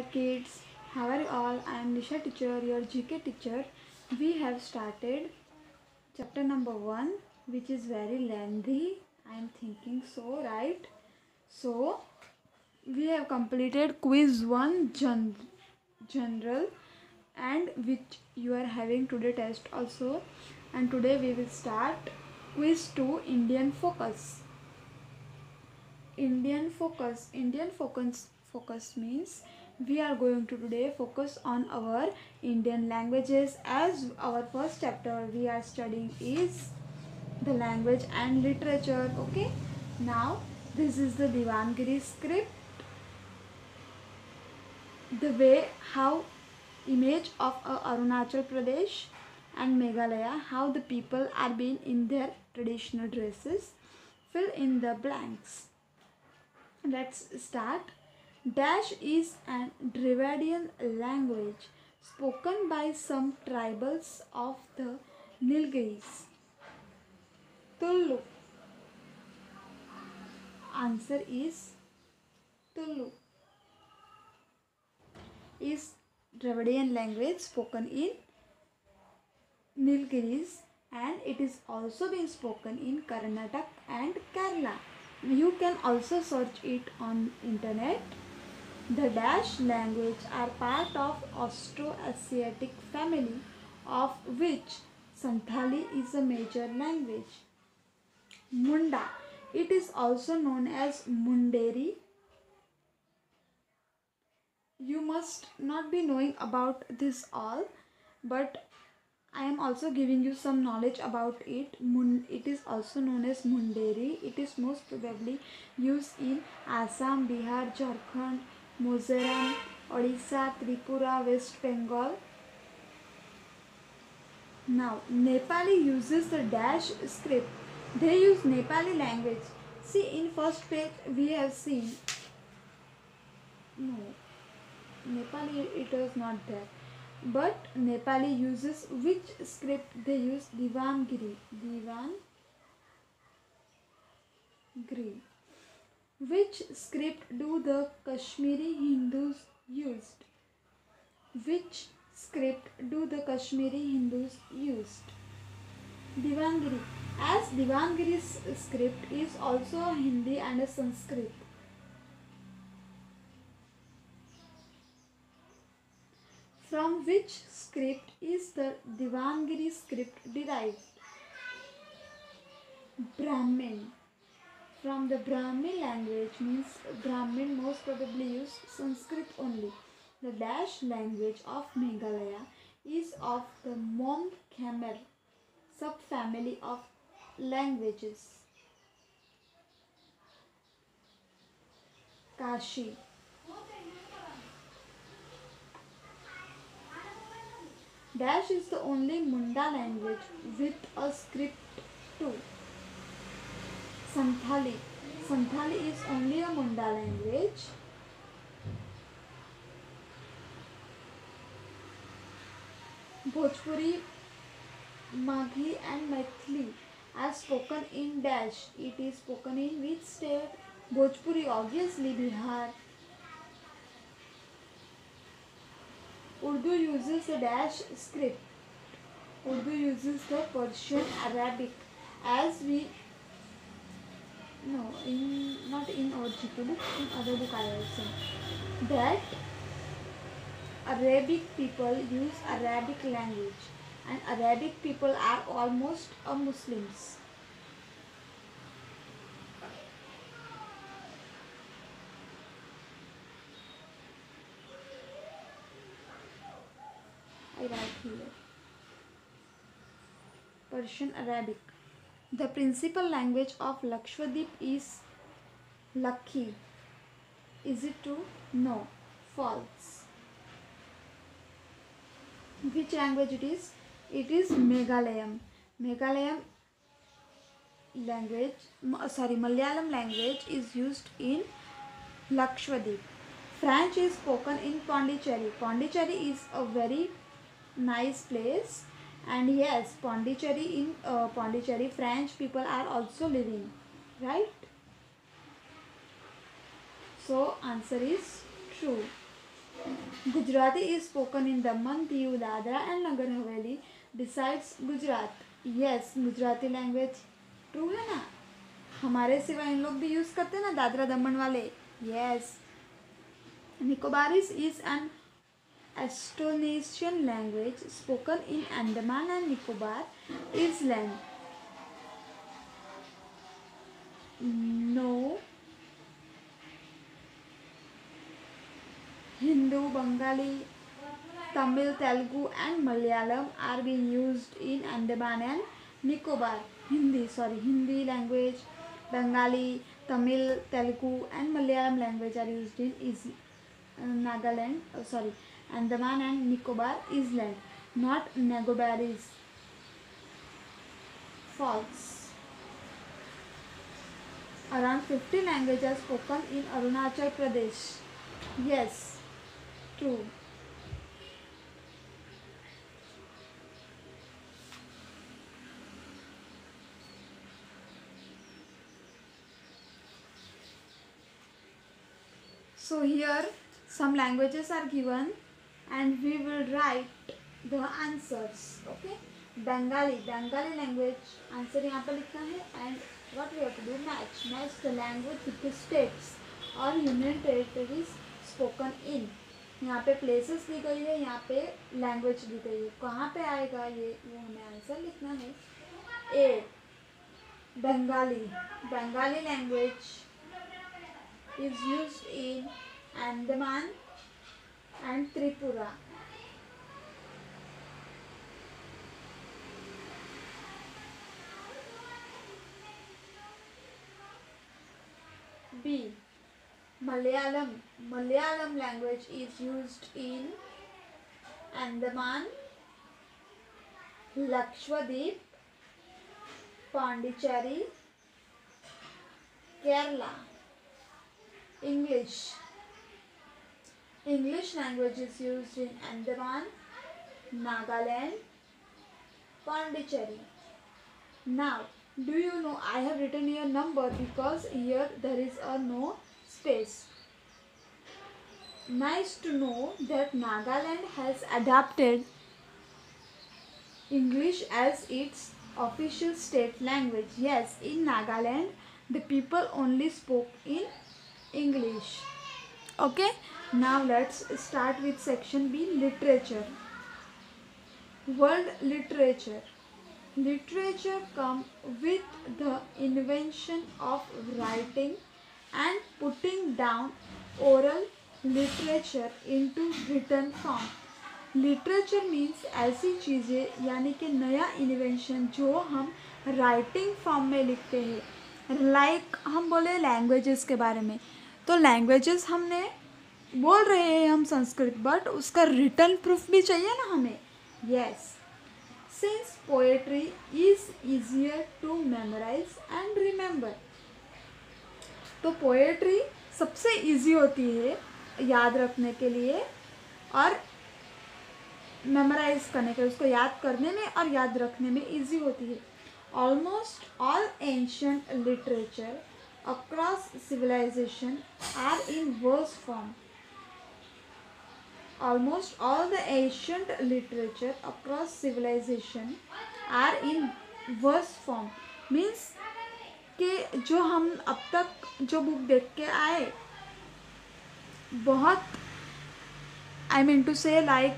Hi kids, how are you all? I am Nisha teacher, your GK teacher. We have started chapter number 1, which is very lengthy. I am thinking so, right? So we have completed quiz 1 general, and which you are having today test also. And today we will start quiz 2 Indian focus. Indian focus means we are going to today focus on our Indian languages. As our first chapter we are studying is the language and literature. Okay, now this is the Devangiri script, the way how image of Arunachal Pradesh and Meghalaya, how the people are being in their traditional dresses. Fill in the blanks. Let's start. Dash is an Dravidian language spoken by some tribals of the Nilgiris. Tulu. Answer is Tulu. Is Dravidian language spoken in Nilgiris, and it is also being spoken in Karnataka and Kerala. You can also search it on internet. The Dash language are part of Austro-Asiatic family, of which Santhali is a major language. Munda. It is also known as Munderi. You must not be knowing about this all, but I am also giving you some knowledge about it. It is also known as Munderi. It is most probably used in Assam, Bihar, Jharkhand, Mizoram, Odisha, Tripura, West Bengal. Now, Nepali uses the Dash script. They use Nepali language. See, in first page we have seen. No, Nepali it was not there. But Nepali uses which script? They use Devangiri. Devangiri. Which script do the Kashmiri Hindus use? Which script do the Kashmiri Hindus use? Devangiri. As Devangiri's script is also a Hindi and a Sanskrit. From which script is the Devangiri script derived? Brahmin. From the Brahmin language, means Brahmin most probably use Sanskrit only. The Dash language of Meghalaya is of the Mon Khmer subfamily of languages. Kashi. Dash is the only Munda language with a script too. Santhali. Santhali is only a Munda language. Bhojpuri, Maghi and Maithili are spoken in Dash. It is spoken in which state? Bhojpuri, obviously Bihar. Urdu uses the Dash script. Urdu uses the Persian Arabic, as we no, not in our GK book, in other book I have seen that Arabic people use Arabic language, and Arabic people are almost Muslims. I write here Persian Arabic. The principal language of Lakshadweep is Lakhi. Is it true? No. False. Which language it is? It is Meghalayam. Meghalayam language, Malayalam language is used in Lakshadweep. French is spoken in Pondicherry. Pondicherry is a very nice place, and yes, in Pondicherry French people are also living, right? So answer is true. Gujarati is spoken in Daman, Diu, Dadra and Nagar Haveli besides Gujarat. Yes, Gujarati language true है ना, हमारे सिवा इन लोग भी use करते हैं ना दादरा दमन वाले. Yes. Nicobaris is an Austronesian language spoken in Andaman and Nicobar Island. No. Hindu, Bengali, Tamil, Telugu and Malayalam are being used in Andaman and Nicobar. Hindi language, Bengali, Tamil, Telugu and Malayalam language are used in Andaman and Nicobar Island, not Nicobaris. False. Around 50 languages are spoken in Arunachal Pradesh. Yes, true. So here some languages are given and we will write the answers. Okay. Bengali language answer यहाँ पे लिखना है and what we have to do, match the language with the states और union territories spoken in. यहाँ पे places दी गई है, यहाँ पे language दी गई है, कहाँ पे आएगा ये वो हमें आंसर लिखना है. A. Bengali language is used in Andaman and Tripura. B. Malayalam language is used in Andaman, Lakshadweep, Pondicherry, Kerala. English language is used in Andaman, Nagaland, Pondicherry. Now, do you know I have written here number because here there is a no space. Nice to know that Nagaland has adopted English as its official state language. Yes, in Nagaland the people only spoke in English. Okay, now let's start with section B, literature. World literature. Literature comes with the invention of writing and putting down oral literature into written form. Literature means ऐसी चीज़ें यानी कि नया invention जो हम writing form में लिखते हैं. लाइक हम बोले लैंग्वेजेस के बारे में, तो लैंग्वेजेस हमने बोल रहे हैं हम संस्कृत, बट उसका रिटर्न प्रूफ भी चाहिए ना हमें. Yes, since poetry is easier to memorise and remember, तो पोएट्री सबसे इजी होती है याद रखने के लिए और मेमोराइज करने के लिए, उसको याद करने में और याद रखने में इजी होती है. Almost all ancient literature across civilisation are in verse form. Almost all the ancient literature across civilization are in verse form. Means कि जो हम अब तक जो बुक देख के आए, बहुत I mean to say like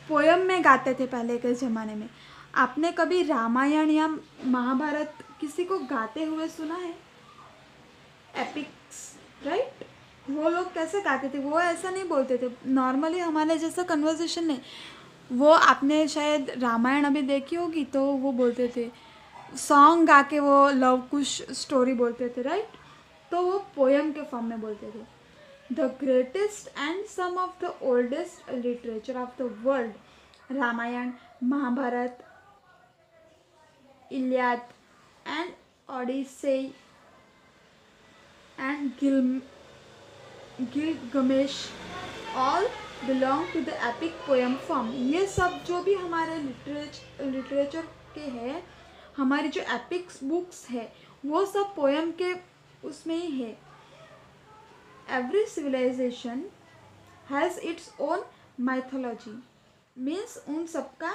poem में गाते थे पहले के ज़माने में. आपने कभी रामायण या महाभारत किसी को गाते हुए सुना है? Epics, right? वो लोग कैसे गाते थे? वो ऐसा नहीं बोलते थे नॉर्मली हमारे जैसा कन्वर्सेशन नहीं. वो आपने शायद रामायण अभी देखी होगी, तो वो बोलते थे सॉन्ग गा के, वो लव कुश स्टोरी बोलते थे, राइट? तो वो पोयम के फॉर्म में बोलते थे. The greatest and some of the oldest literature of the world, Ramayana, Mahabharata, Iliad and Odyssey and Gilgamesh all belong to the epic poem form. ये सब जो भी हमारे लिटरेचर के हैं, हमारी जो एपिक्स बुक्स है, वो सब पोएम के उसमें ही है. Every civilisation has its own mythology means उन सबका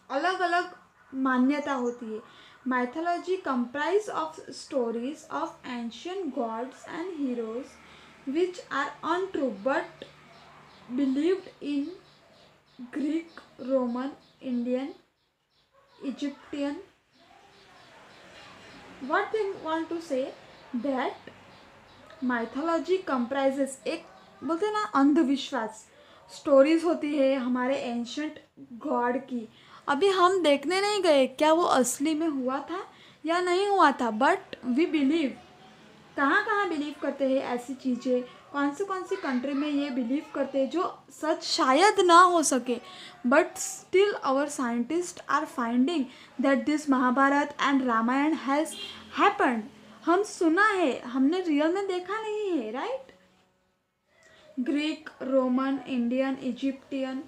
अलग अलग मान्यता होती है. Mythology comprise of stories of ancient gods and heroes which are untrue but believed in Greek, Roman, Indian, Egyptian. What they want to say that mythology comprises एक बोलते हैं ना अंधविश्वास स्टोरीज होती है हमारे एंशंट गॉड की. अभी हम देखने नहीं गए क्या वो असली में हुआ था या नहीं हुआ था, बट वी बिलीव. कहाँ कहाँ बिलीव करते हैं ऐसी चीज़ें, कौन सी कंट्री में ये बिलीव करते हैं जो सच शायद ना हो सके, but still our scientist are finding that this Mahabharata and Ramayana has happened. हम सुना है, हमने रियल में देखा नहीं है, right. Greek, Roman, Indian, Egyptian,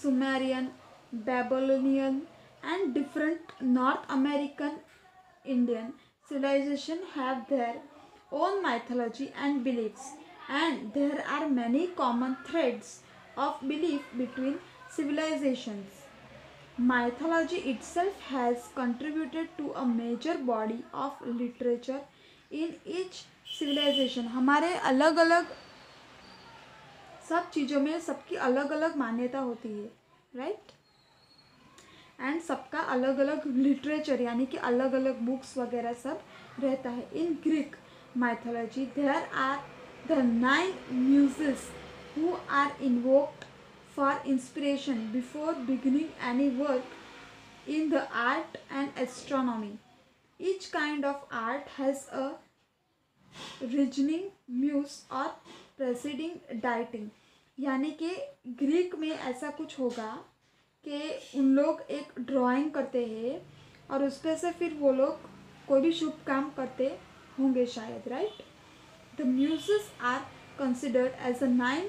Sumerian, Babylonian and different North American Indian civilization have their own mythology and beliefs, and there are many common threads of belief between civilizations. Mythology itself has contributed to a major body of literature in each civilization. हमारे अलग अलग सब चीज़ों में सबकी अलग अलग मान्यता होती है, राइट. एंड सबका अलग अलग लिटरेचर यानी कि अलग अलग बुक्स वगैरह सब रहता है. In Greek mythology there are the 9 muses who are invoked for inspiration before beginning any work in the art and astronomy. Each kind of art has a reasoning muse or preceding deity. यानी कि Greek में ऐसा कुछ होगा कि उन लोग एक ड्राइंग करते हैं और उस पर से फिर वो लोग कोई भी शुभ काम करते होंगे शायद, right. The muses are considered as the 9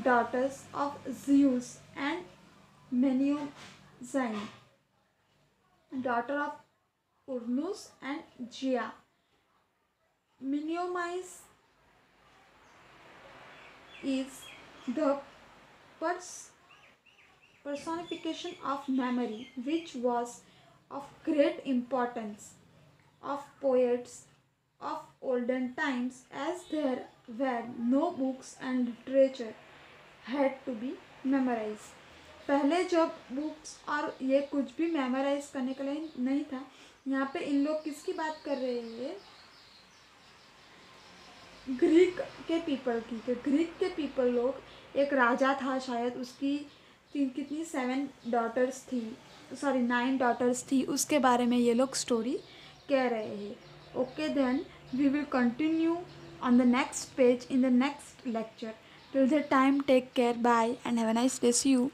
daughters of Zeus and Menemosyne, daughter of Uranus and Gaia. Menemosyne is the personification of memory, which was of great importance of poets of olden times, as there were no books and literature had to be memorized. पहले जब books और ये कुछ भी memorise करने के लिए नहीं था. यहाँ पे इन लोग किसकी बात कर रहे हैं, ग्रीक के पीपल की. तो ग्रीक के पीपल लोग एक राजा था शायद, उसकी कितनी 7 daughters थी, 9 daughters थी, उसके बारे में ये लोग स्टोरी कह रहे हैं. Okay, then we will continue on the next page in the next lecture. Till the time, take care, bye and have a nice day. See you.